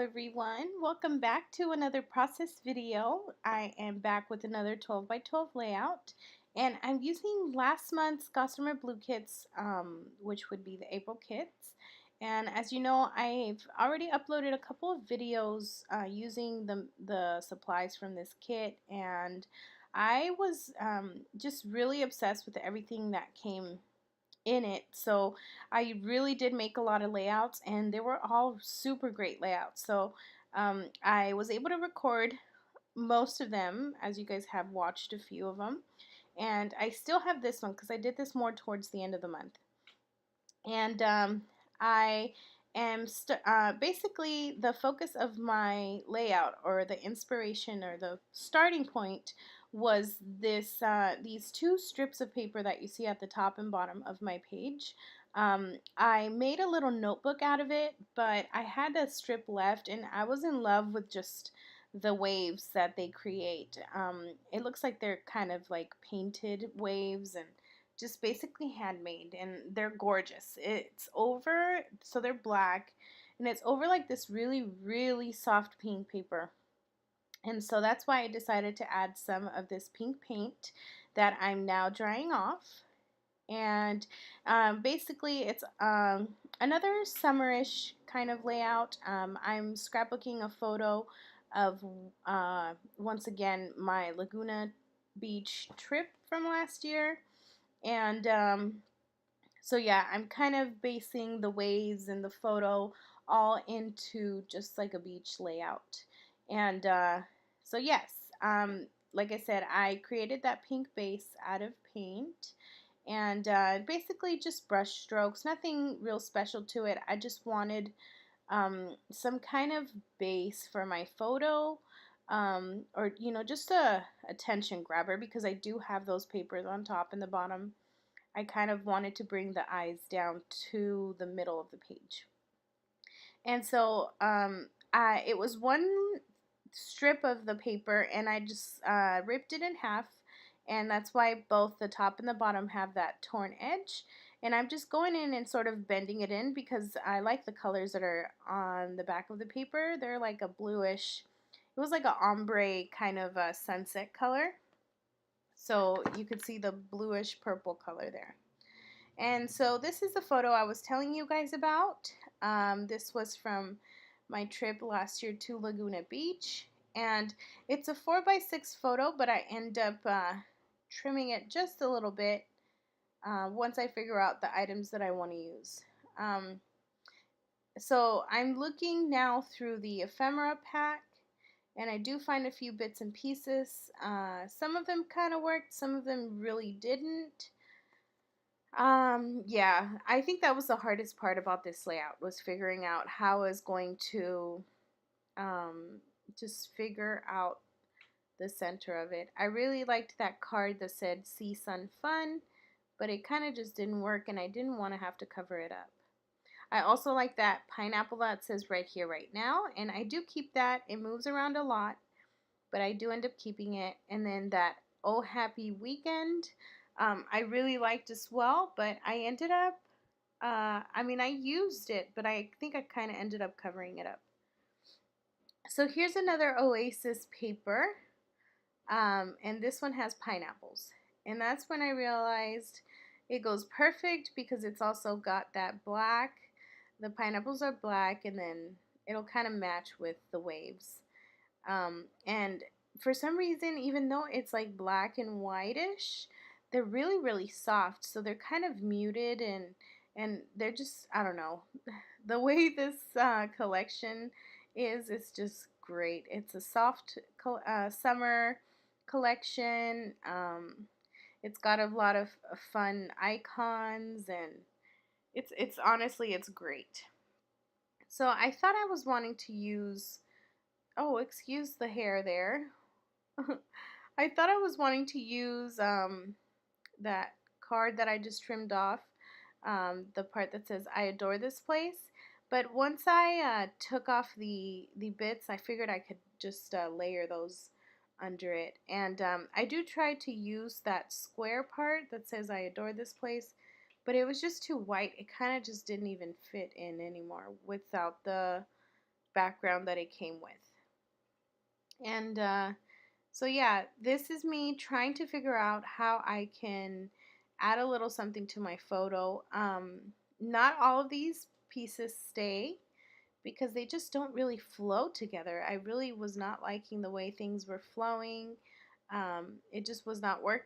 everyone, welcome back to another process video. I am back with another 12 by 12 layout, and I'm using last month's Gossamer Blue kits, which would be the April kits. And as you know, I've already uploaded a couple of videos using the supplies from this kit, and I was just really obsessed with everything that came in it. So I really did make a lot of layouts, and they were all super great layouts. So I was able to record most of them, as you guys have watched a few of them. And I still have this one because I did this more towards the end of the month. And I am basically the focus of my layout, or the inspiration, or the starting point, was these two strips of paper that you see at the top and bottom of my page. I made a little notebook out of it, but I had a strip left, and I was in love with just the waves that they create. It looks like they're kind of like painted waves, and just basically handmade, and they're gorgeous. It's over, so they're black, and it's over like this really soft pink paper. And so that's why I decided to add some of this pink paint that I'm now drying off. And basically it's another summerish kind of layout. I'm scrapbooking a photo of once again my Laguna Beach trip from last year. And so yeah, I'm kind of basing the waves and the photo all into just like a beach layout. And so yes, like I said, I created that pink base out of paint, and basically just brush strokes, nothing real special to it. I just wanted some kind of base for my photo, or just a attention grabber, because I do have those papers on top and the bottom. I kind of wanted to bring the eyes down to the middle of the page. And so it was one strip of the paper, and I just ripped it in half, and that's why both the top and the bottom have that torn edge. And I'm just going in and sort of bending it in because I like the colors that are on the back of the paper. They're like a bluish, it was like a ombre kind of a sunset color. So you could see the bluish purple color there. And so this is the photo I was telling you guys about. This was from my trip last year to Laguna Beach. And it's a 4x6 photo, but I end up trimming it just a little bit once I figure out the items that I want to use. So I'm looking now through the ephemera pack, and I do find a few bits and pieces. Some of them kind of worked, some of them really didn't. Yeah, I think that was the hardest part about this layout, was figuring out how I was going to just figure out the center of it. I really liked that card that said Sea Sun Fun, but it kind of just didn't work, and I didn't want to have to cover it up. I also like that pineapple that says right here, right now, and I do keep that. It moves around a lot, but I do end up keeping it. And then that Oh Happy Weekend, I really liked as well, but I ended up, I used it, but I think I kind of ended up covering it up. So here's another Oasis paper, and this one has pineapples. And that's when I realized it goes perfect because it's also got that black. The pineapples are black, and then it'll kind of match with the waves. And for some reason, even though it's like black and whitish, they're really soft. So they're kind of muted, and they're just, I don't know. The way this collection is, it's just great. It's a soft summer collection. It's got a lot of fun icons, and it's honestly, it's great. So I thought I was wanting to use, oh, excuse the hair there. I thought I was wanting to use that card that I just trimmed off, the part that says I adore this place. But once I took off the bits, I figured I could just layer those under it. And I do try to use that square part that says I adore this place, but it was just too white. It kind of just didn't even fit in anymore without the background that it came with. And so yeah, this is me trying to figure out how I can add a little something to my photo. Not all of these pieces stay because they just don't really flow together. I really was not liking the way things were flowing. It just was not working.